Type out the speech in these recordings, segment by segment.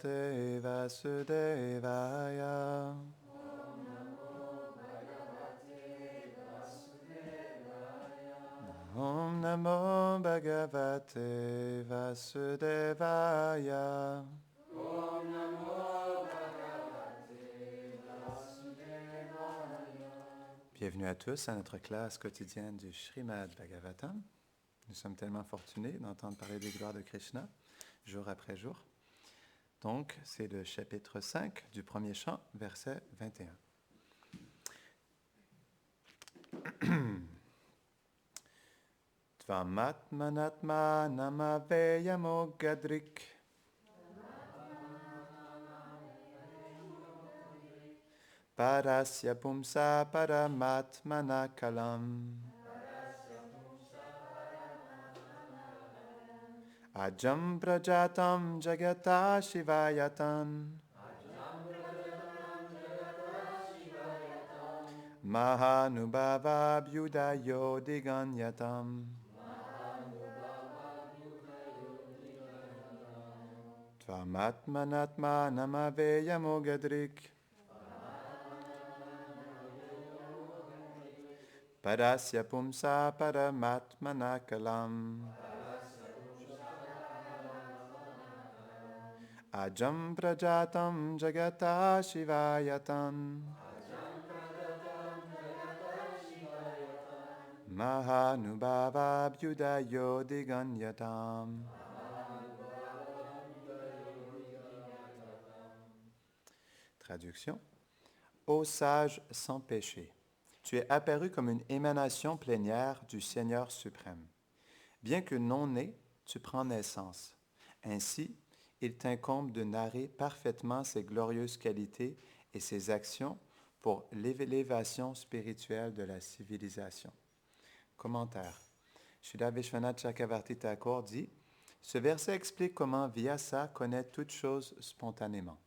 Bhagavate Vasudevaya. Om Namo Bhagavate Vasudevaya. Bienvenue à tous à notre classe quotidienne du Srimad Bhagavatam. Nous sommes tellement fortunés d'entendre parler des gloires de Krishna, jour après jour. Donc, c'est le chapitre 5 du premier chant, verset 21. Tvamatmanatma namaveyamo gadrik parasya pumsa paramatmana kalam ajam prajatam jagata shivayatan Mahanubhava Bhyudayo Diganyatam Tvamatmanatma Namaveyamo Gadrik Parasya Pumsa Paramatmanakalam Ajam Prajatam Jagata Shivayatan Mahanubhava Bhyudayo Diganyatam. Traduction. Ô sage sans péché, tu es apparu comme une émanation plénière du Seigneur suprême. Bien que non né, tu prends naissance. Ainsi, il t'incombe de narrer parfaitement ses glorieuses qualités et ses actions pour l'élévation spirituelle de la civilisation. Commentaire. Srila Vishwanath Chakravarti Thakur dit « Ce verset explique comment Vyasa connaît toutes choses spontanément.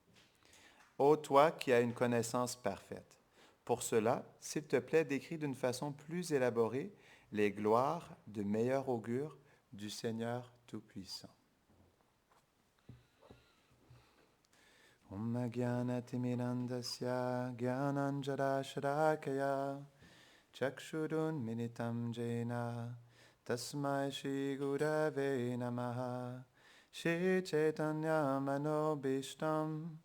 Ô toi qui as une connaissance parfaite, pour cela, s'il te plaît, décris d'une façon plus élaborée les gloires de meilleur augure du Seigneur Tout-Puissant. » Om Jnanatimidandasya Jnananjana Sharakaya Chakshurun Minitam Jena Tasmai Shri Gurave Namaha Shri Chaitanya Manobishtam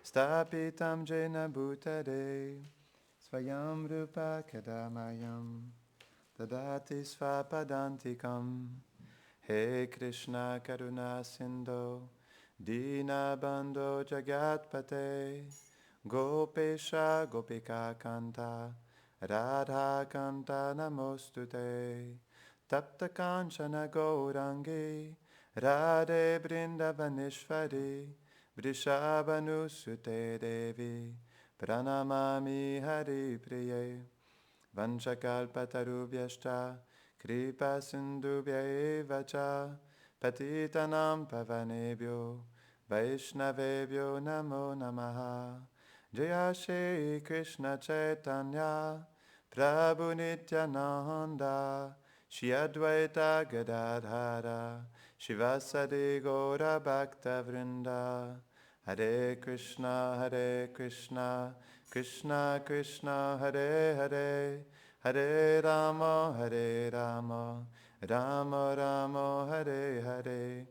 Stapitam Jena Bhutade Svayam Rupa Kadamayam Dadati Svapadantikam He Krishna Karuna Sindho Dinabandho Jagatpate Gopesha Gopika Kanta Radha Kanta Namostute Tapta Kanchana Gaurangi Radhe Brindavaneshwari Vrishabhanusute Devi Pranamami Hari Priye Vanchakalpatarubhyashta Kripa Sindhubhya Evacha Patitanam Pavanebhyo Vaishnavebhyo Namo Namaha Jaya Shri Krishna Chaitanya Prabhu Nityananda Shri Advaita Gadadhara Shivasadi Gaura Bhakta Vrinda Hare Krishna Krishna Krishna Hare Hare Hare Rama Rama Rama Hare Hare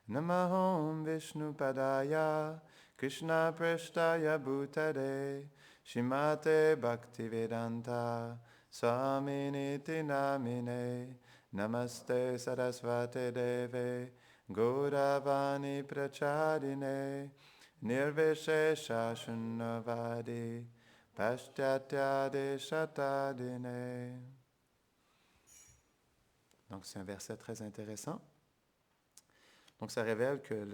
Namahom Vishnu Padaya Krishna Prashtaya Bhutare Shimate Bhaktivedanta Swaminiti Namine Namaste Sarasvate Deve Gauravani Pracharine Nirvishesha Shunnavadi Pashtatyade Shatadine. Donc c'est un verset très intéressant. Donc ça révèle que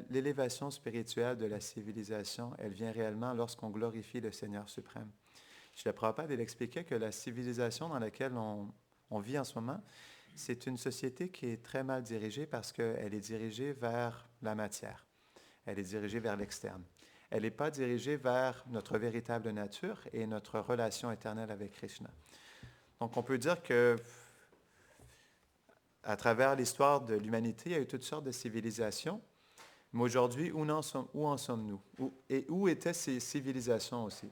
l'élévation spirituelle de la civilisation, elle vient réellement lorsqu'on glorifie le Seigneur suprême. Srila Prabhupada, il expliquait que la civilisation dans laquelle on vit en ce moment, c'est une société qui est très mal dirigée parce qu'elle est dirigée vers la matière. Elle est dirigée vers l'externe. Elle n'est pas dirigée vers notre véritable nature et notre relation éternelle avec Krishna. Donc on peut dire que à travers l'histoire de l'humanité, il y a eu toutes sortes de civilisations, Mais aujourd'hui, où en sommes-nous? Et où étaient ces civilisations aussi?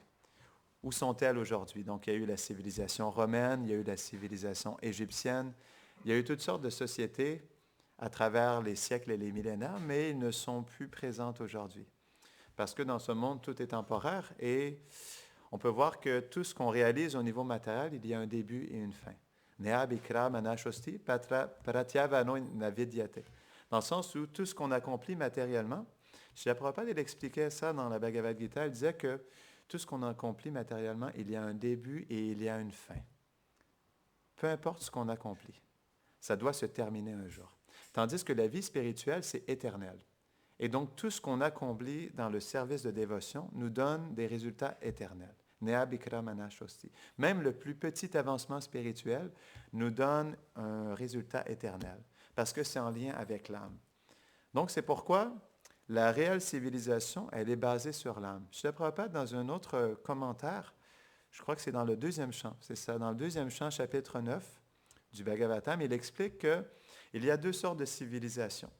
Où sont-elles aujourd'hui? Donc, il y a eu la civilisation romaine, il y a eu la civilisation égyptienne, il y a eu toutes sortes de sociétés à travers les siècles et les millénaires, mais ils ne sont plus présentes aujourd'hui. Parce que dans ce monde, tout est temporaire et on peut voir que tout ce qu'on réalise au niveau matériel, il y a un début et une fin. Nea bikra manashosti pratyavano navidyate. Dans le sens où tout ce qu'on accomplit matériellement, Srila Prabhupada, il expliquait ça dans la Bhagavad Gita, il disait que tout ce qu'on accomplit matériellement, il y a un début et il y a une fin. Peu importe ce qu'on accomplit, ça doit se terminer un jour. Tandis que la vie spirituelle, c'est éternel. Et donc, tout ce qu'on accomplit dans le service de dévotion nous donne des résultats éternels. Nea bikra manashosti. Même le plus petit avancement spirituel nous donne un résultat éternel, parce que c'est en lien avec l'âme. Donc, c'est pourquoi la réelle civilisation, elle est basée sur l'âme. Srila Prabhupada, dans un autre commentaire, je crois que c'est dans le deuxième chant, c'est ça, dans le deuxième chant, chapitre 9 du Bhagavatam, il explique qu'il y a deux sortes de civilisations.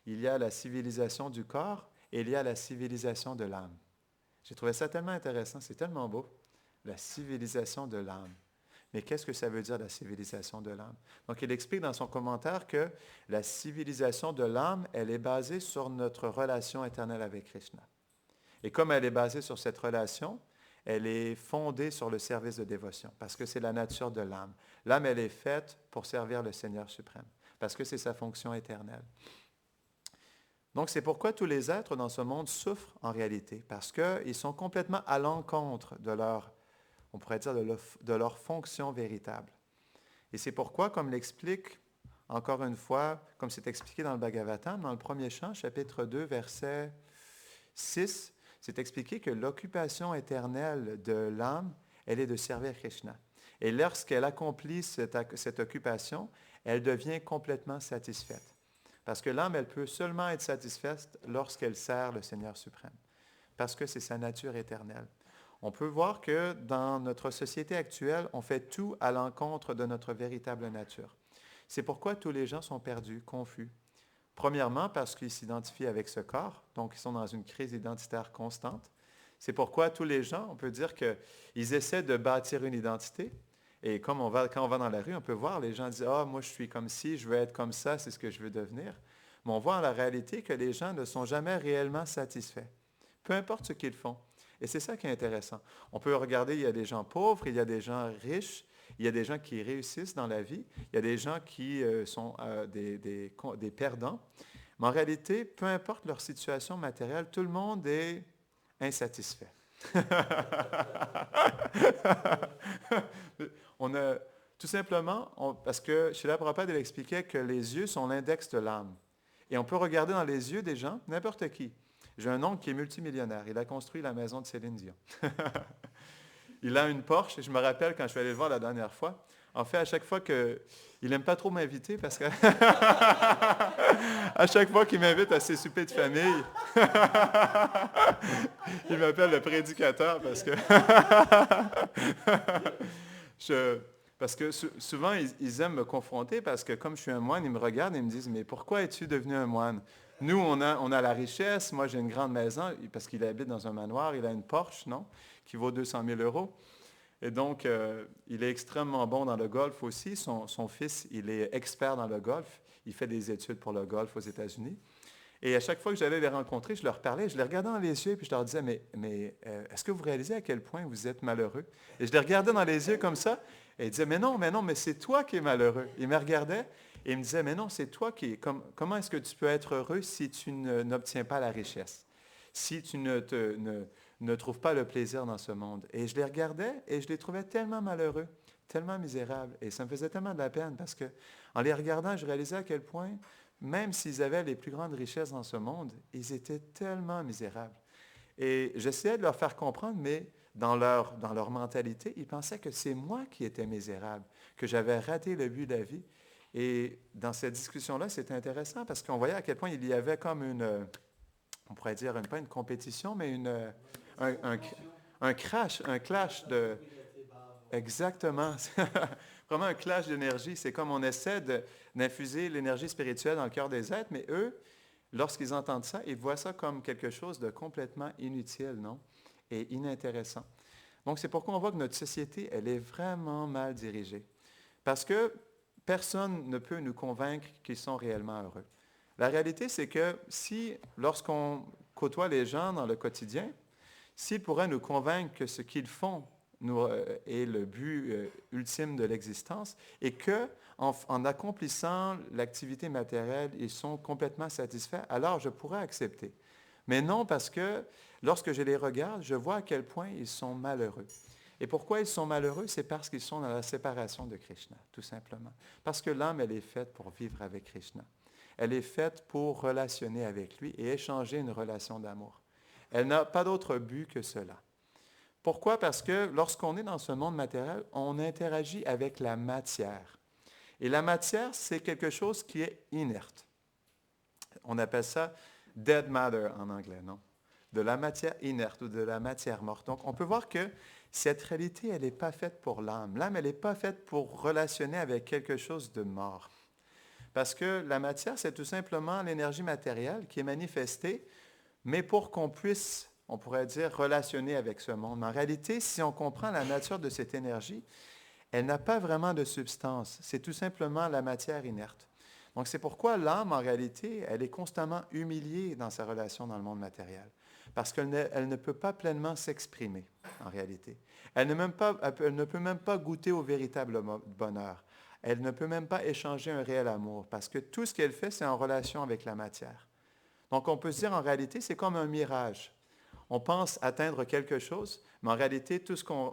Il y a la civilisation du corps et il y a la civilisation de l'âme. J'ai trouvé ça tellement intéressant, c'est tellement beau, la civilisation de l'âme. Mais qu'est-ce que ça veut dire, la civilisation de l'âme? Donc, il explique dans son commentaire que la civilisation de l'âme, elle est basée sur notre relation éternelle avec Krishna. Et comme elle est basée sur cette relation, elle est fondée sur le service de dévotion, parce que c'est la nature de l'âme. L'âme, elle est faite pour servir le Seigneur suprême, parce que c'est sa fonction éternelle. Donc, c'est pourquoi tous les êtres dans ce monde souffrent en réalité, parce qu'ils sont complètement à l'encontre de leur, on pourrait dire, de leur fonction véritable. Et c'est pourquoi, comme l'explique, encore une fois, comme c'est expliqué dans le Bhagavatam, dans le premier chant, chapitre 2, verset 6, c'est expliqué que l'occupation éternelle de l'âme, elle est de servir Krishna. Et lorsqu'elle accomplit cette occupation, elle devient complètement satisfaite. Parce que l'âme, elle peut seulement être satisfaite lorsqu'elle sert le Seigneur suprême, parce que c'est sa nature éternelle. On peut voir que dans notre société actuelle, on fait tout à l'encontre de notre véritable nature. C'est pourquoi tous les gens sont perdus, confus. Premièrement, parce qu'ils s'identifient avec ce corps, donc ils sont dans une crise identitaire constante. C'est pourquoi tous les gens, on peut dire qu'ils essaient de bâtir une identité. Et comme quand on va dans la rue, on peut voir, les gens disent « Ah, moi je suis comme ci, je veux être comme ça, c'est ce que je veux devenir. » Mais on voit en la réalité que les gens ne sont jamais réellement satisfaits, peu importe ce qu'ils font. Et c'est ça qui est intéressant. On peut regarder, il y a des gens pauvres, il y a des gens riches, il y a des gens qui réussissent dans la vie, il y a des gens qui sont des perdants. Mais en réalité, peu importe leur situation matérielle, tout le monde est insatisfait. On a, tout simplement, parce que Srila Prabhupada, il expliquait que les yeux sont l'index de l'âme. Et on peut regarder dans les yeux des gens, n'importe qui. J'ai un oncle qui est multimillionnaire. Il a construit la maison de Céline Dion. Il a une Porsche, et je me rappelle quand je suis allé le voir la dernière fois. En fait, à chaque fois que... Il n'aime pas trop m'inviter parce que... à chaque fois qu'il m'invite à ses soupers de famille, il m'appelle le prédicateur parce que... Parce que souvent, ils aiment me confronter parce que comme je suis un moine, ils me regardent et me disent « Mais pourquoi es-tu devenu un moine? » Nous, on a la richesse. Moi, j'ai une grande maison parce qu'il habite dans un manoir. Il a une Porsche, non? Qui vaut 200 000 €. Et donc, il est extrêmement bon dans le golf aussi. Son fils, il est expert dans le golf. Il fait des études pour le golf aux États-Unis. Et à chaque fois que j'allais les rencontrer, je leur parlais, je les regardais dans les yeux, puis je leur disais, mais est-ce que vous réalisez à quel point vous êtes malheureux? Et je les regardais dans les yeux comme ça, et ils disaient, mais non, mais c'est toi qui es malheureux. Ils me regardaient, et ils me disaient, mais non, c'est toi qui es... Comment est-ce que tu peux être heureux si tu n'obtiens pas la richesse? Si tu ne trouves pas le plaisir dans ce monde? Et je les regardais, et je les trouvais tellement malheureux, tellement misérables, et ça me faisait tellement de la peine, parce que en les regardant, je réalisais à quel point... Même s'ils avaient les plus grandes richesses dans ce monde, ils étaient tellement misérables. Et j'essayais de leur faire comprendre, mais dans leur mentalité, ils pensaient que c'est moi qui étais misérable, que j'avais raté le but de la vie. Et dans cette discussion-là, c'était intéressant parce qu'on voyait à quel point il y avait comme on pourrait dire, pas une compétition, mais un clash de... Exactement. Vraiment un clash d'énergie. C'est comme on essaie d'infuser l'énergie spirituelle dans le cœur des êtres, mais eux, lorsqu'ils entendent ça, ils voient ça comme quelque chose de complètement inutile, non? Et inintéressant. Donc, c'est pourquoi on voit que notre société, elle est vraiment mal dirigée. Parce que personne ne peut nous convaincre qu'ils sont réellement heureux. La réalité, c'est que si, lorsqu'on côtoie les gens dans le quotidien, s'ils pourraient nous convaincre que ce qu'ils font est le but ultime de l'existence et qu'en accomplissant l'activité matérielle, ils sont complètement satisfaits, alors je pourrais accepter. Mais non, parce que lorsque je les regarde, je vois à quel point ils sont malheureux. Et pourquoi ils sont malheureux? C'est parce qu'ils sont dans la séparation de Krishna, tout simplement. Parce que l'âme, elle est faite pour vivre avec Krishna. Elle est faite pour relationner avec lui et échanger une relation d'amour. Elle n'a pas d'autre but que cela. Pourquoi? Parce que lorsqu'on est dans ce monde matériel, on interagit avec la matière. Et la matière, c'est quelque chose qui est inerte. On appelle ça dead matter en anglais, non? De la matière inerte ou de la matière morte. Donc, on peut voir que cette réalité, elle n'est pas faite pour l'âme. L'âme, elle n'est pas faite pour relationner avec quelque chose de mort. Parce que la matière, c'est tout simplement l'énergie matérielle qui est manifestée, mais pour qu'on puisse, on pourrait dire, relationner avec ce monde. Mais en réalité, si on comprend la nature de cette énergie, elle n'a pas vraiment de substance. C'est tout simplement la matière inerte. Donc, c'est pourquoi l'âme, en réalité, elle est constamment humiliée dans sa relation dans le monde matériel. Parce qu'elle ne peut pas pleinement s'exprimer, en réalité. Elle ne peut même pas goûter au véritable bonheur. Elle ne peut même pas échanger un réel amour, parce que tout ce qu'elle fait, c'est en relation avec la matière. Donc, on peut se dire, en réalité, c'est comme un mirage. On pense atteindre quelque chose, mais en réalité,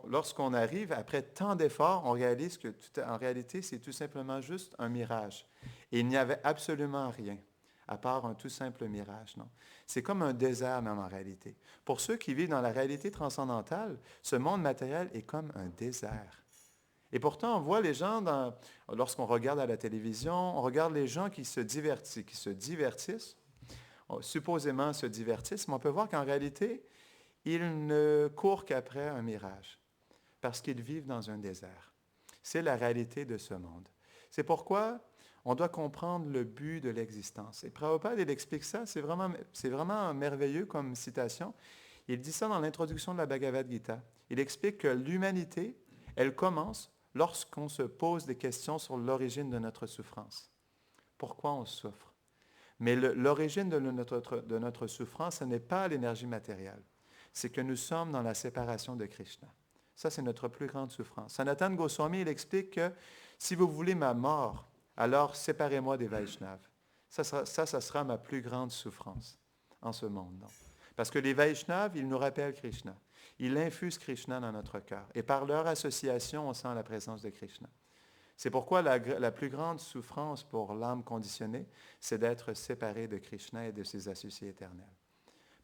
lorsqu'on arrive, après tant d'efforts, on réalise que, en réalité, c'est tout simplement juste un mirage. Et il n'y avait absolument rien, à part un tout simple mirage, non? C'est comme un désert, même en réalité. Pour ceux qui vivent dans la réalité transcendantale, ce monde matériel est comme un désert. Et pourtant, on voit les gens, lorsqu'on regarde à la télévision, on regarde les gens qui se divertissent, supposément se divertissent, mais on peut voir qu'en réalité, ils ne courent qu'après un mirage, parce qu'ils vivent dans un désert. C'est la réalité de ce monde. C'est pourquoi on doit comprendre le but de l'existence. Et Prabhupada, il explique ça, c'est vraiment merveilleux comme citation. Il dit ça dans l'introduction de la Bhagavad Gita. Il explique que l'humanité, elle commence lorsqu'on se pose des questions sur l'origine de notre souffrance. Pourquoi on souffre? Mais l'origine de notre souffrance, ce n'est pas l'énergie matérielle. C'est que nous sommes dans la séparation de Krishna. Ça, c'est notre plus grande souffrance. Sanatana Goswami, il explique que si vous voulez ma mort, alors séparez-moi des Vaishnavas. Ça sera ma plus grande souffrance en ce monde. Non? Parce que les Vaishnavas, ils nous rappellent Krishna. Ils infusent Krishna dans notre cœur. Et par leur association, on sent la présence de Krishna. C'est pourquoi la plus grande souffrance pour l'âme conditionnée, c'est d'être séparée de Krishna et de ses associés éternels.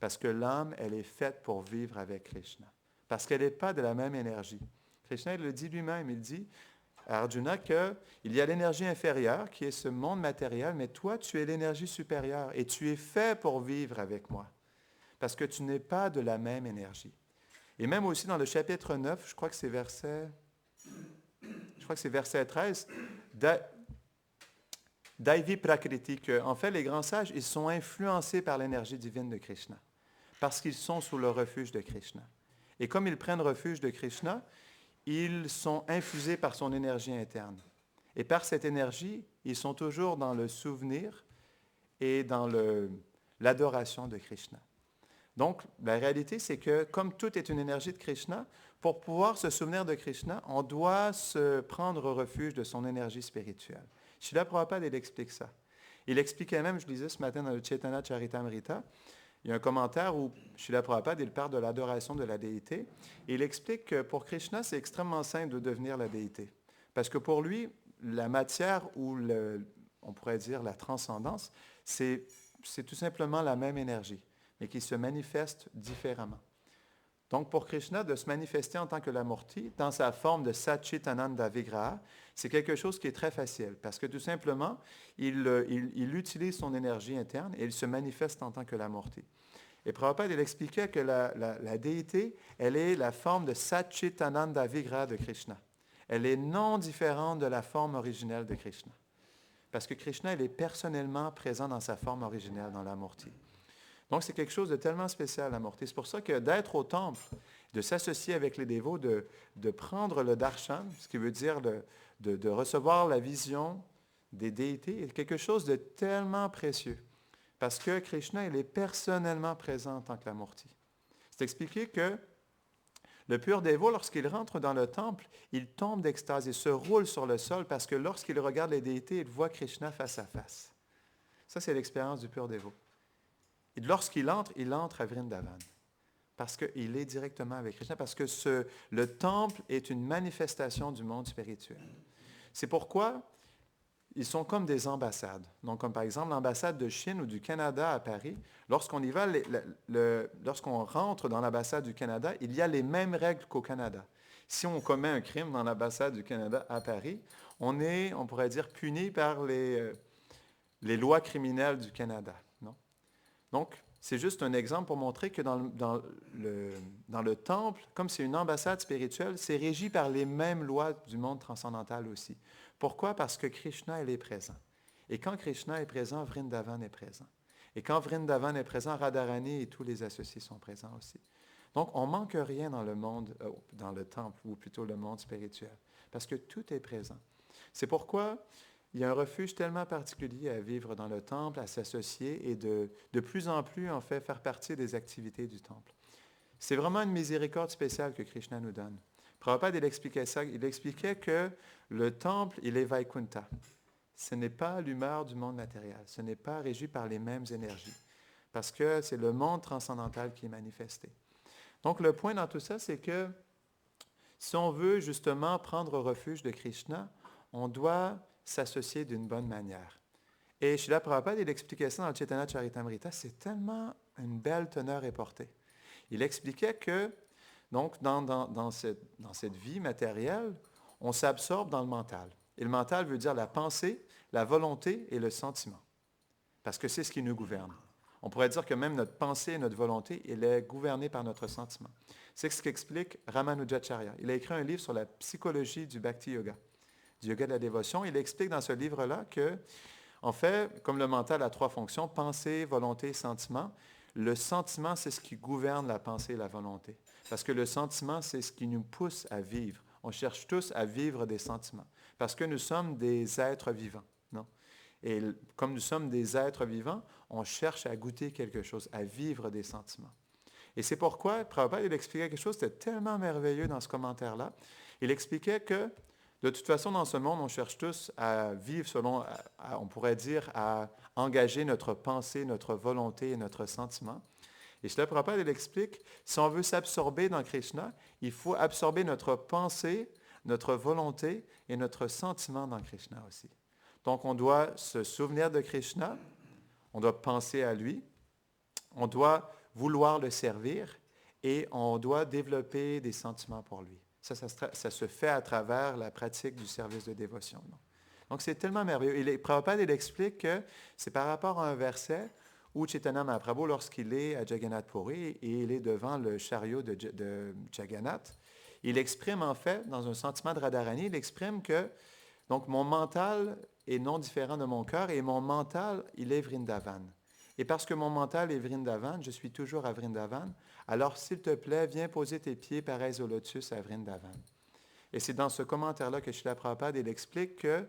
Parce que l'âme, elle est faite pour vivre avec Krishna. Parce qu'elle n'est pas de la même énergie. Krishna, il le dit lui-même, il dit à Arjuna qu'il y a l'énergie inférieure qui est ce monde matériel, mais toi, tu es l'énergie supérieure et tu es fait pour vivre avec moi. Parce que tu n'es pas de la même énergie. Et même aussi dans le chapitre 9, je crois que c'est verset 13, Daivi Prakriti, en fait, les grands sages, ils sont influencés par l'énergie divine de Krishna, parce qu'ils sont sous le refuge de Krishna. Et comme ils prennent refuge de Krishna, ils sont infusés par son énergie interne. Et par cette énergie, ils sont toujours dans le souvenir et dans l'adoration de Krishna. Donc, la réalité, c'est que comme tout est une énergie de Krishna, pour pouvoir se souvenir de Krishna, on doit se prendre refuge de son énergie spirituelle. Srila Prabhupada, il explique ça. Il expliquait même, je lisais ce matin dans le Chaitanya Charitamrita, il y a un commentaire où Srila Prabhupada, il parle de l'adoration de la déité. Et il explique que pour Krishna, c'est extrêmement simple de devenir la déité. Parce que pour lui, la matière ou, on pourrait dire, la transcendance, c'est tout simplement la même énergie, mais qui se manifeste différemment. Donc, pour Krishna, de se manifester en tant que l'Amurti, dans sa forme de Satchitananda Vigraha, c'est quelque chose qui est très facile, parce que tout simplement, il utilise son énergie interne et il se manifeste en tant que l'Amurti. Et Prabhupada, il expliquait que la déité, elle est la forme de Satchitananda Vigraha de Krishna. Elle est non différente de la forme originelle de Krishna. parce que Krishna, il est personnellement présent dans sa forme originelle, dans la Murti. Donc, c'est quelque chose de tellement spécial, la Murti. C'est pour ça que d'être au temple, de s'associer avec les dévots, de prendre le darshan, ce qui veut dire de recevoir la vision des déités, est quelque chose de tellement précieux. Parce que Krishna, il est personnellement présent en tant que la Murti. C'est expliqué que le pur dévot, lorsqu'il rentre dans le temple, il tombe d'extase, il se roule sur le sol parce que lorsqu'il regarde les déités, il voit Krishna face à face. Ça, c'est l'expérience du pur dévot. Et lorsqu'il entre, il entre à Vrindavan parce qu'il est directement avec Krishna, parce que le temple est une manifestation du monde spirituel. C'est pourquoi ils sont comme des ambassades. Donc, comme par exemple l'ambassade de Chine ou du Canada à Paris, lorsqu'on y va, lorsqu'on rentre dans l'ambassade du Canada, il y a les mêmes règles qu'au Canada. Si on commet un crime dans l'ambassade du Canada à Paris, on pourrait dire, puni par les lois criminelles du Canada. Non? Donc, c'est juste un exemple pour montrer que dans le temple, comme c'est une ambassade spirituelle, c'est régi par les mêmes lois du monde transcendantal aussi. Pourquoi? Parce que Krishna, il est présent. Et quand Krishna est présent, Vrindavan est présent. Et quand Vrindavan est présent, Radharani et tous les associés sont présents aussi. Donc, on ne manque rien dans le monde, dans le temple, ou plutôt le monde spirituel, parce que tout est présent. C'est pourquoi il y a un refuge tellement particulier à vivre dans le temple, à s'associer et de plus en plus, en fait, faire partie des activités du temple. C'est vraiment une miséricorde spéciale que Krishna nous donne. Prabhupada, il expliquait ça. Il expliquait que le temple, il est Vaikuntha. Ce n'est pas l'humeur du monde matériel. Ce n'est pas régi par les mêmes énergies. Parce que c'est le monde transcendantal qui est manifesté. Donc, le point dans tout ça, c'est que si on veut justement prendre refuge de Krishna, on doit s'associer d'une bonne manière. Et Srila Prabhupada, il expliquait ça dans le Chaitanya Charitamrita. C'est tellement une belle teneur et portée. Il expliquait que, donc, dans cette vie matérielle, on s'absorbe dans le mental. Et le mental veut dire la pensée, la volonté et le sentiment. Parce que c'est ce qui nous gouverne. On pourrait dire que même notre pensée et notre volonté, elle est gouvernée par notre sentiment. C'est ce qu'explique Ramanujacharya. Il a écrit un livre sur la psychologie du Bhakti Yoga, du yoga de la dévotion. Il explique dans ce livre-là que, en fait, comme le mental a trois fonctions, pensée, volonté, sentiment, le sentiment, c'est ce qui gouverne la pensée et la volonté. Parce que le sentiment, c'est ce qui nous pousse à vivre. On cherche tous à vivre des sentiments. Parce que nous sommes des êtres vivants. Non? Et comme nous sommes des êtres vivants, on cherche à goûter quelque chose, à vivre des sentiments. Et c'est pourquoi Prabhupada, il expliquait quelque chose de tellement merveilleux dans ce commentaire-là. Il expliquait que, de toute façon, dans ce monde, on cherche tous à vivre selon, on pourrait dire, à engager notre pensée, notre volonté et notre sentiment. Et Srila Prabhupada, il explique, si on veut s'absorber dans Krishna, il faut absorber notre pensée, notre volonté et notre sentiment dans Krishna aussi. Donc, on doit se souvenir de Krishna, on doit penser à lui, on doit vouloir le servir et on doit développer des sentiments pour lui. Ça se fait à travers la pratique du service de dévotion. Donc, c'est tellement merveilleux. Prabhupada, il explique que c'est par rapport à un verset où Chaitanya Mahaprabhu, lorsqu'il est à Jagannath Puri et il est devant le chariot de Jagannath, il exprime en fait, dans un sentiment de Radharani, il exprime que donc mon mental est non différent de mon cœur et mon mental, il est Vrindavan. Et parce que mon mental est Vrindavan, je suis toujours à Vrindavan, alors s'il te plaît, viens poser tes pieds pareils au lotus à Vrindavan. Et c'est dans ce commentaire-là que Srila Prabhupada, il explique que,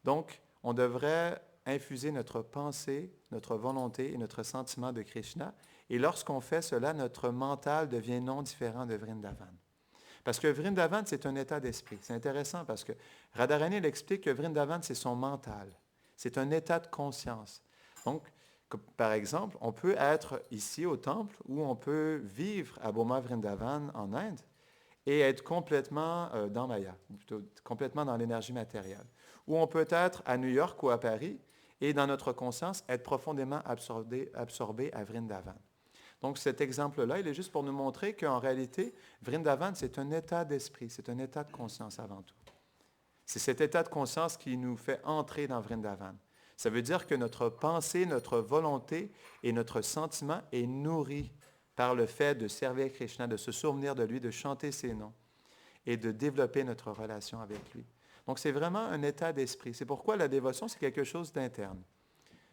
donc, on devrait infuser notre pensée, notre volonté et notre sentiment de Krishna. Et lorsqu'on fait cela, notre mental devient non différent de Vrindavan. Parce que Vrindavan, c'est un état d'esprit. C'est intéressant parce que Radharani explique que Vrindavan, c'est son mental. C'est un état de conscience. Donc, par exemple, on peut être ici au temple ou on peut vivre à Boma Vrindavan en Inde et être complètement dans Maya, ou plutôt complètement dans l'énergie matérielle. Ou on peut être à New York ou à Paris et dans notre conscience être profondément absorbé à Vrindavan. Donc cet exemple-là, il est juste pour nous montrer qu'en réalité, Vrindavan, c'est un état d'esprit, c'est un état de conscience avant tout. C'est cet état de conscience qui nous fait entrer dans Vrindavan. Ça veut dire que notre pensée, notre volonté et notre sentiment est nourri par le fait de servir Krishna, de se souvenir de lui, de chanter ses noms et de développer notre relation avec lui. Donc, c'est vraiment un état d'esprit. C'est pourquoi la dévotion, c'est quelque chose d'interne.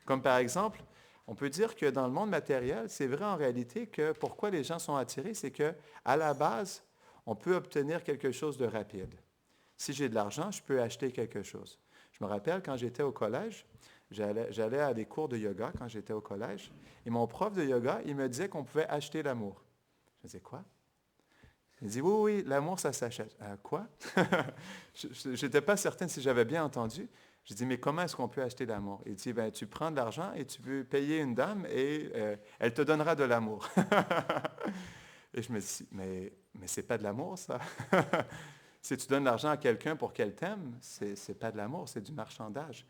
Comme par exemple, on peut dire que dans le monde matériel, c'est vrai en réalité que pourquoi les gens sont attirés, c'est qu'à la base, on peut obtenir quelque chose de rapide. Si j'ai de l'argent, je peux acheter quelque chose. Je me rappelle quand j'étais au collège, j'allais à des cours de yoga quand j'étais au collège, et mon prof de yoga, il me disait qu'on pouvait acheter l'amour. Je disais, quoi? Il dit, oui, oui, l'amour, ça s'achète. Quoi? Je n'étais pas certaine si j'avais bien entendu. Je dis, mais comment est-ce qu'on peut acheter l'amour? Il dit, ben, tu prends de l'argent et tu peux payer une dame et elle te donnera de l'amour. Et je me dis, mais c'est pas de l'amour, ça. Si tu donnes l'argent à quelqu'un pour qu'elle t'aime, c'est pas de l'amour, c'est du marchandage.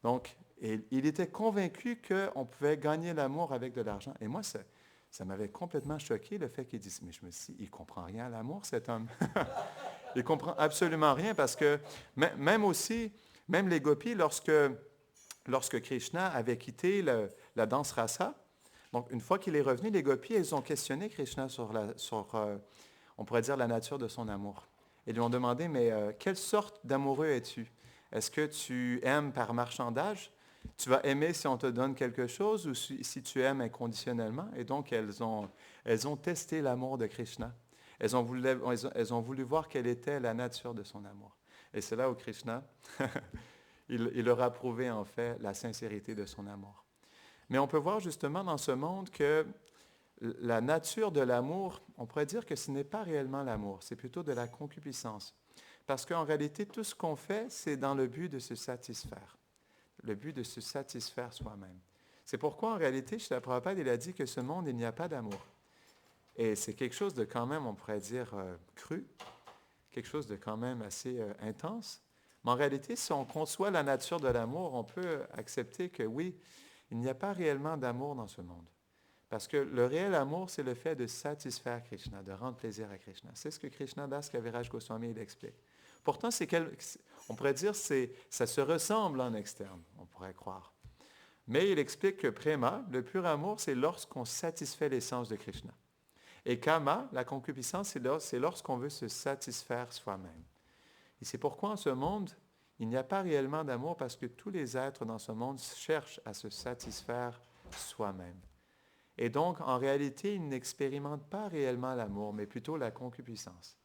Donc, il était convaincu qu'on pouvait gagner l'amour avec de l'argent. Et moi, ça m'avait complètement choqué le fait qu'il dise, mais je me suis dit, il ne comprend rien à l'amour, cet homme. Il ne comprend absolument rien parce que même aussi, même les gopis, lorsque Krishna avait quitté la danse rasa, donc une fois qu'il est revenu, les gopis, ils ont questionné Krishna sur, on pourrait dire, la nature de son amour. Ils lui ont demandé, mais quelle sorte d'amoureux es-tu? Est-ce que tu aimes par marchandage? Tu vas aimer si on te donne quelque chose ou si tu aimes inconditionnellement? Et donc, elles ont testé l'amour de Krishna. Elles ont voulu voir quelle était la nature de son amour. Et c'est là où Krishna, il leur a prouvé en fait la sincérité de son amour. Mais on peut voir justement dans ce monde que la nature de l'amour, on pourrait dire que ce n'est pas réellement l'amour, c'est plutôt de la concupiscence. Parce qu'en réalité, tout ce qu'on fait, c'est dans le but de se satisfaire. Le but de se satisfaire soi-même. C'est pourquoi, en réalité, Srila Prabhupada, il a dit que ce monde, il n'y a pas d'amour. Et c'est quelque chose de quand même, on pourrait dire, cru, quelque chose de quand même assez intense. Mais en réalité, si on conçoit la nature de l'amour, on peut accepter que oui, il n'y a pas réellement d'amour dans ce monde. Parce que le réel amour, c'est le fait de satisfaire Krishna, de rendre plaisir à Krishna. C'est ce que Krishna Das Kaviraj Goswami explique. Pourtant, on pourrait dire que ça se ressemble en externe, on pourrait croire. Mais il explique que Prema, le pur amour, c'est lorsqu'on satisfait l'essence de Krishna. Et Kama, la concupiscence, c'est lorsqu'on veut se satisfaire soi-même. Et c'est pourquoi en ce monde, il n'y a pas réellement d'amour parce que tous les êtres dans ce monde cherchent à se satisfaire soi-même. Et donc, en réalité, ils n'expérimentent pas réellement l'amour, mais plutôt la concupiscence.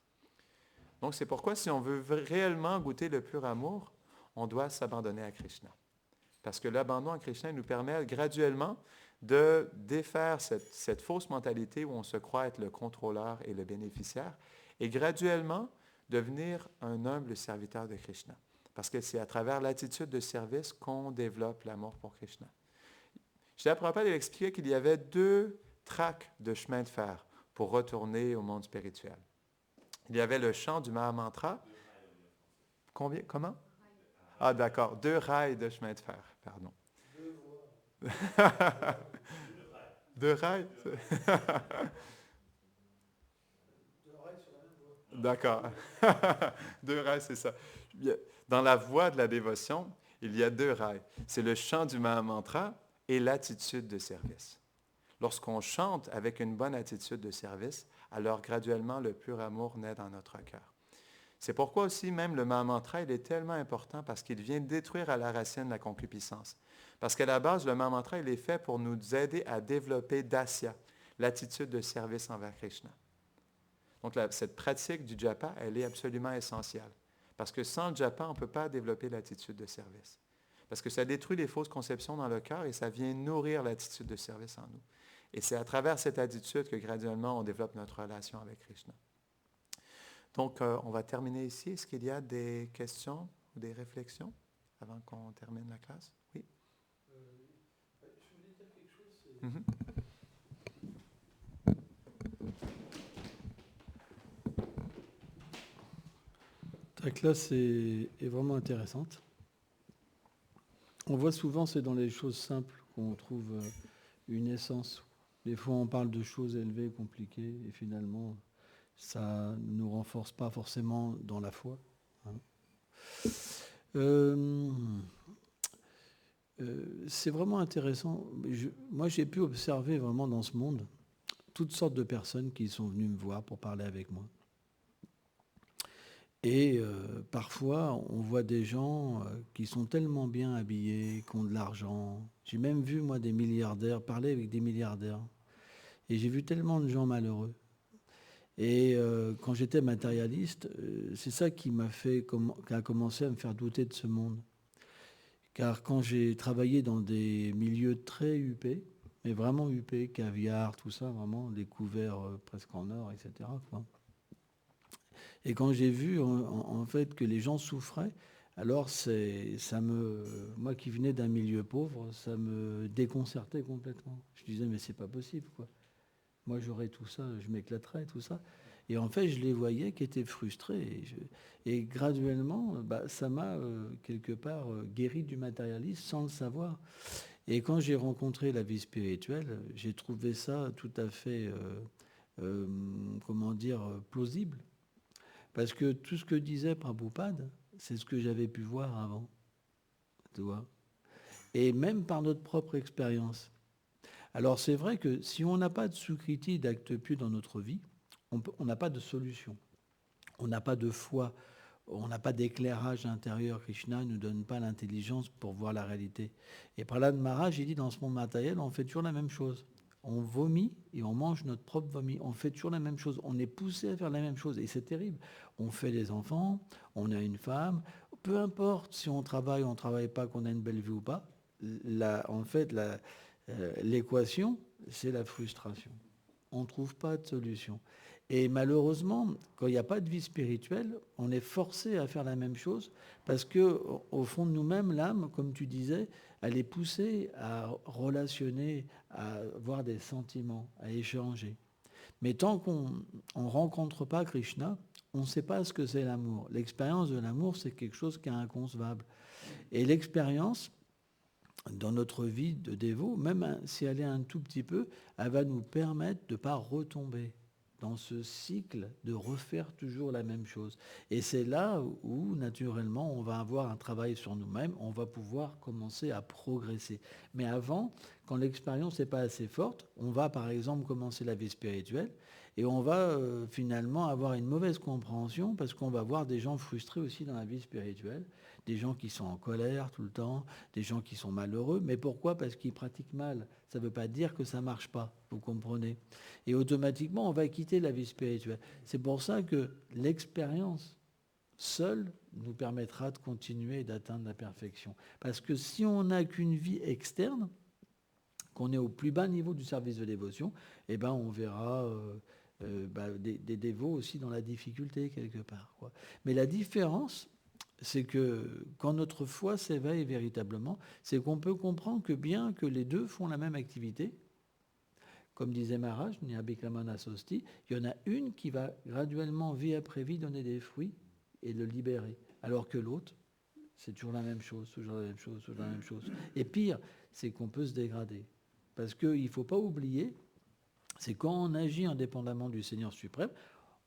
Donc, c'est pourquoi si on veut réellement goûter le pur amour, on doit s'abandonner à Krishna. Parce que l'abandon à Krishna nous permet graduellement de défaire cette fausse mentalité où on se croit être le contrôleur et le bénéficiaire, et graduellement devenir un humble serviteur de Krishna. Parce que c'est à travers l'attitude de service qu'on développe l'amour pour Krishna. Srila Prabhupada expliquait qu'il y avait 2 tracks de chemin de fer pour retourner au monde spirituel. Il y avait le chant du Mahamantra. Combien? Comment? Ah, d'accord. 2 rails de chemin de fer, pardon. 2 rails? 2 rails sur la même voie. D'accord. 2 rails, c'est ça. Dans la voie de la dévotion, il y a 2 rails. C'est le chant du Mahamantra et l'attitude de service. Lorsqu'on chante avec une bonne attitude de service, alors graduellement le pur amour naît dans notre cœur. C'est pourquoi aussi même le Mahamantra, il est tellement important parce qu'il vient détruire à la racine la concupiscence. Parce qu'à la base, le Mahamantra, il est fait pour nous aider à développer dasya, l'attitude de service envers Krishna. Donc cette pratique du japa, elle est absolument essentielle. Parce que sans le japa, on ne peut pas développer l'attitude de service. Parce que ça détruit les fausses conceptions dans le cœur et ça vient nourrir l'attitude de service en nous. Et c'est à travers cette attitude que graduellement on développe notre relation avec Krishna. Donc, on va terminer ici. Est-ce qu'il y a des questions ou des réflexions avant qu'on termine la classe? Oui? Je voulais dire quelque chose. Mm-hmm. Ta classe est vraiment intéressante. On voit souvent, c'est dans les choses simples qu'on trouve une essence. Des fois, on parle de choses élevées, compliquées, et finalement, ça ne nous renforce pas forcément dans la foi. C'est vraiment intéressant. Moi, j'ai pu observer vraiment dans ce monde toutes sortes de personnes qui sont venues me voir pour parler avec moi. Et parfois, on voit des gens qui sont tellement bien habillés, qui ont de l'argent. J'ai même vu, moi, des milliardaires parler avec des milliardaires. Et j'ai vu tellement de gens malheureux. Et quand j'étais matérialiste, c'est ça qui qui a commencé à me faire douter de ce monde. Car quand j'ai travaillé dans des milieux très huppés, mais vraiment huppés, caviar, tout ça, vraiment, des couverts presque en or, etc., quoi. Et quand j'ai vu en fait que les gens souffraient, alors moi qui venais d'un milieu pauvre, ça me déconcertait complètement. Je disais mais c'est pas possible quoi. Moi j'aurais tout ça, je m'éclaterais tout ça. Et en fait je les voyais qui étaient frustrés. Et graduellement, ça m'a quelque part guéri du matérialisme sans le savoir. Et quand j'ai rencontré la vie spirituelle, j'ai trouvé ça tout à fait, comment dire, plausible. Parce que tout ce que disait Prabhupada, c'est ce que j'avais pu voir avant, tu vois. Et même par notre propre expérience. Alors c'est vrai que si on n'a pas de sukriti, d'acte pieux dans notre vie, on n'a pas de solution. On n'a pas de foi, on n'a pas d'éclairage intérieur. Krishna ne nous donne pas l'intelligence pour voir la réalité. Et Prahlad Maharaj, il dit dans ce monde matériel, on fait toujours la même chose. On vomit et on mange notre propre vomi. On fait toujours la même chose. On est poussé à faire la même chose. Et c'est terrible. On fait des enfants, on a une femme. Peu importe si on travaille pas, qu'on a une belle vie ou pas. L'équation, c'est la frustration. On ne trouve pas de solution. Et malheureusement, quand il n'y a pas de vie spirituelle, on est forcé à faire la même chose parce que, au fond de nous-mêmes, l'âme, comme tu disais, elle est poussée à relationner, à avoir des sentiments, à échanger. Mais tant qu'on ne rencontre pas Krishna, on ne sait pas ce que c'est l'amour. L'expérience de l'amour, c'est quelque chose qui est inconcevable. Et l'expérience, dans notre vie de dévot, même si elle est un tout petit peu, elle va nous permettre de ne pas retomber dans ce cycle de refaire toujours la même chose. Et c'est là où, naturellement, on va avoir un travail sur nous-mêmes, on va pouvoir commencer à progresser. Mais avant, quand l'expérience n'est pas assez forte, on va par exemple commencer la vie spirituelle et on va finalement avoir une mauvaise compréhension parce qu'on va voir des gens frustrés aussi dans la vie spirituelle, des gens qui sont en colère tout le temps, des gens qui sont malheureux. Mais pourquoi? Parce qu'ils pratiquent mal. Ça ne veut pas dire que ça ne marche pas, vous comprenez? Et automatiquement, on va quitter la vie spirituelle. C'est pour ça que l'expérience seule nous permettra de continuer et d'atteindre la perfection. Parce que si on n'a qu'une vie externe, qu'on est au plus bas niveau du service de dévotion, eh ben on verra des dévots aussi dans la difficulté quelque part, quoi. Mais la différence, c'est que quand notre foi s'éveille véritablement, c'est qu'on peut comprendre que bien que les deux font la même activité, comme disait Maharaj, Nirabhikramana Sosti, il y en a une qui va graduellement, vie après vie, donner des fruits et le libérer. Alors que l'autre, c'est toujours la même chose, toujours la même chose, toujours la même chose. Et pire, c'est qu'on peut se dégrader. Parce qu'il ne faut pas oublier, c'est quand on agit indépendamment du Seigneur suprême,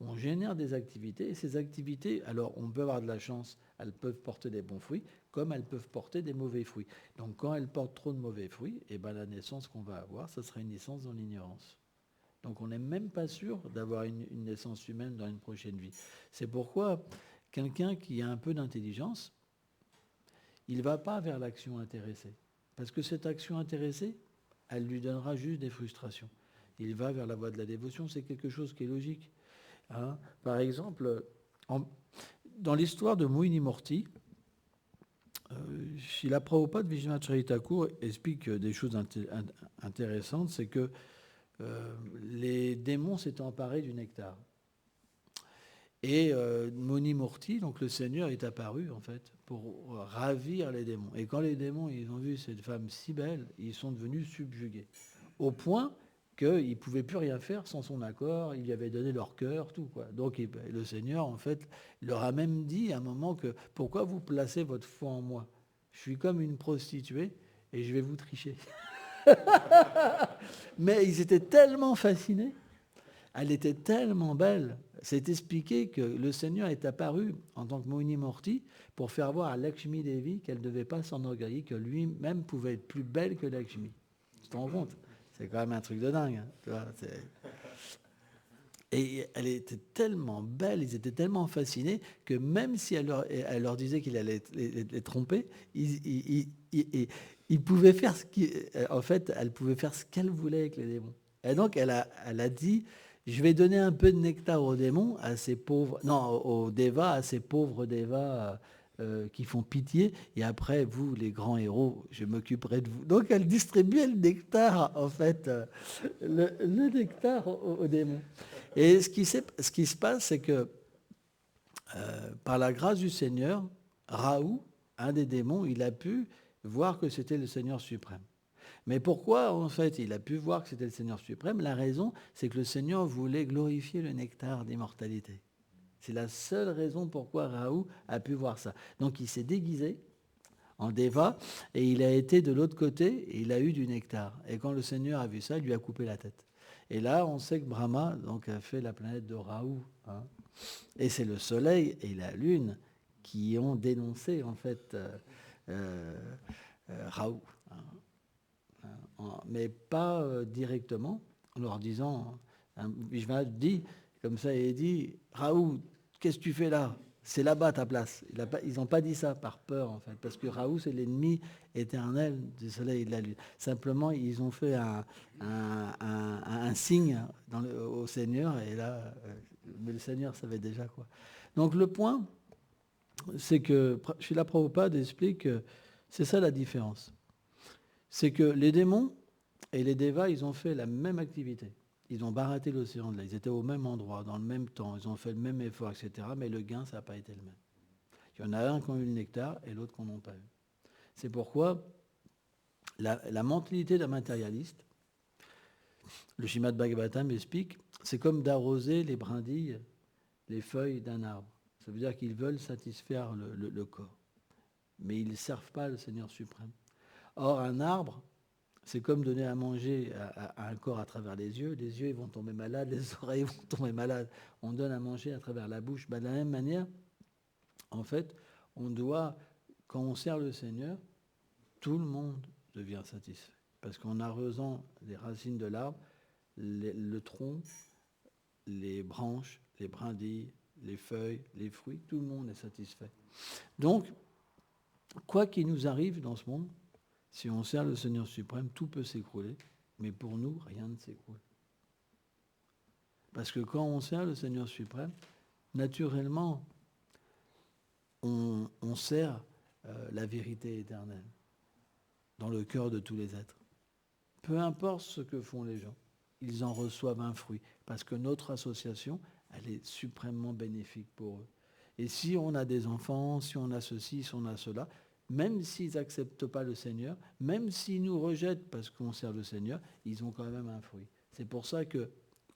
on génère des activités, et ces activités, alors on peut avoir de la chance, elles peuvent porter des bons fruits, comme elles peuvent porter des mauvais fruits. Donc quand elles portent trop de mauvais fruits, et ben la naissance qu'on va avoir, ça sera une naissance dans l'ignorance. Donc on n'est même pas sûr d'avoir une naissance humaine dans une prochaine vie. C'est pourquoi quelqu'un qui a un peu d'intelligence, il ne va pas vers l'action intéressée. Parce que cette action intéressée, elle lui donnera juste des frustrations. Il va vers la voie de la dévotion, c'est quelque chose qui est logique. Hein. Par exemple, dans l'histoire de Mohini Morty, Srila Prabhupada Vishwanath Thakur explique des choses intéressantes, c'est que les démons s'étaient emparés du nectar. Et Moni Murti, donc le Seigneur, est apparu en fait pour ravir les démons. Et quand les démons ils ont vu cette femme si belle, ils sont devenus subjugués. Au point qu'ils ne pouvaient plus rien faire sans son accord, ils lui avaient donné leur cœur, tout, quoi. Donc le Seigneur, en fait, leur a même dit à un moment que pourquoi vous placez votre foi en moi? Je suis comme une prostituée et je vais vous tricher. Mais ils étaient tellement fascinés, elle était tellement belle. C'est expliqué que le Seigneur est apparu en tant que Mohini Morty pour faire voir à Lakshmi Devi qu'elle ne devait pas s'enorgueillir, que lui-même pouvait être plus belle que Lakshmi. Tu te rends compte? C'est quand même un truc de dingue. Hein, tu vois, Et elle était tellement belle, ils étaient tellement fascinés que même si elle leur disait qu'il allait les tromper, ils pouvaient faire en fait, elle pouvait faire ce qu'elle voulait avec les démons. Et donc, elle a dit, je vais donner un peu de nectar aux démons, à ces pauvres, non, aux dévas, à ces pauvres dévas qui font pitié, et après, vous, les grands héros, je m'occuperai de vous. Donc, elle distribuait le nectar, en fait, le nectar aux démons. Et ce qui se passe, c'est que par la grâce du Seigneur, Raoult, un des démons, il a pu voir que c'était le Seigneur suprême. Mais pourquoi, en fait, il a pu voir que c'était le Seigneur suprême? La raison, c'est que le Seigneur voulait glorifier le nectar d'immortalité. C'est la seule raison pourquoi Raoult a pu voir ça. Donc il s'est déguisé en déva et il a été de l'autre côté et il a eu du nectar. Et quand le Seigneur a vu ça, il lui a coupé la tête. Et là, on sait que Brahma donc, a fait la planète de Raoult. Hein. Et c'est le Soleil et la Lune qui ont dénoncé en fait Raoult. Mais pas directement, en leur disant, Vishwanath dit, comme ça, il dit, Raoult, qu'est-ce que tu fais là? C'est là-bas ta place. Ils n'ont pas dit ça par peur, en fait, parce que Raoult, c'est l'ennemi éternel du soleil et de la lune. Simplement, ils ont fait un signe au Seigneur, et là, mais le Seigneur savait déjà quoi. Donc le point, c'est que Srila Prabhupada explique que c'est ça la différence. C'est que les démons et les dévas, ils ont fait la même activité. Ils ont baraté l'océan de là. Ils étaient au même endroit, dans le même temps. Ils ont fait le même effort, etc. Mais le gain, ça n'a pas été le même. Il y en a un qui a eu le nectar et l'autre qui n'en ont pas eu. C'est pourquoi la mentalité d'un matérialiste, le Srimad Bhagavatam explique, c'est comme d'arroser les brindilles, les feuilles d'un arbre. Ça veut dire qu'ils veulent satisfaire le corps. Mais ils ne servent pas le Seigneur suprême. Or, un arbre, c'est comme donner à manger à un corps à travers les yeux ils vont tomber malades, les oreilles vont tomber malades. On donne à manger à travers la bouche. Ben, de la même manière, en fait, on doit, quand on sert le Seigneur, tout le monde devient satisfait. Parce qu'en arrosant les racines de l'arbre, le tronc, les branches, les brindilles, les feuilles, les fruits, tout le monde est satisfait. Donc, quoi qu'il nous arrive dans ce monde, si on sert le Seigneur suprême, tout peut s'écrouler, mais pour nous, rien ne s'écroule. Parce que quand on sert le Seigneur suprême, naturellement, on sert la vérité éternelle dans le cœur de tous les êtres. Peu importe ce que font les gens, ils en reçoivent un fruit, parce que notre association, elle est suprêmement bénéfique pour eux. Et si on a des enfants, si on a ceci, si on a cela, même s'ils n'acceptent pas le Seigneur, même s'ils nous rejettent parce qu'on sert le Seigneur, ils ont quand même un fruit. C'est pour ça que,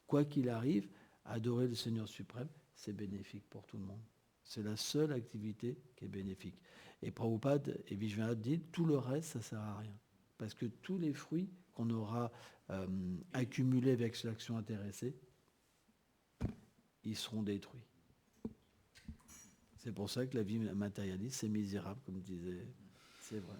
quoi qu'il arrive, adorer le Seigneur suprême, c'est bénéfique pour tout le monde. C'est la seule activité qui est bénéfique. Et Prabhupada et Vishwanath disent, tout le reste, ça ne sert à rien. Parce que tous les fruits qu'on aura accumulés avec l'action intéressée, ils seront détruits. C'est pour ça que la vie matérialiste, c'est misérable, comme disait. C'est vrai.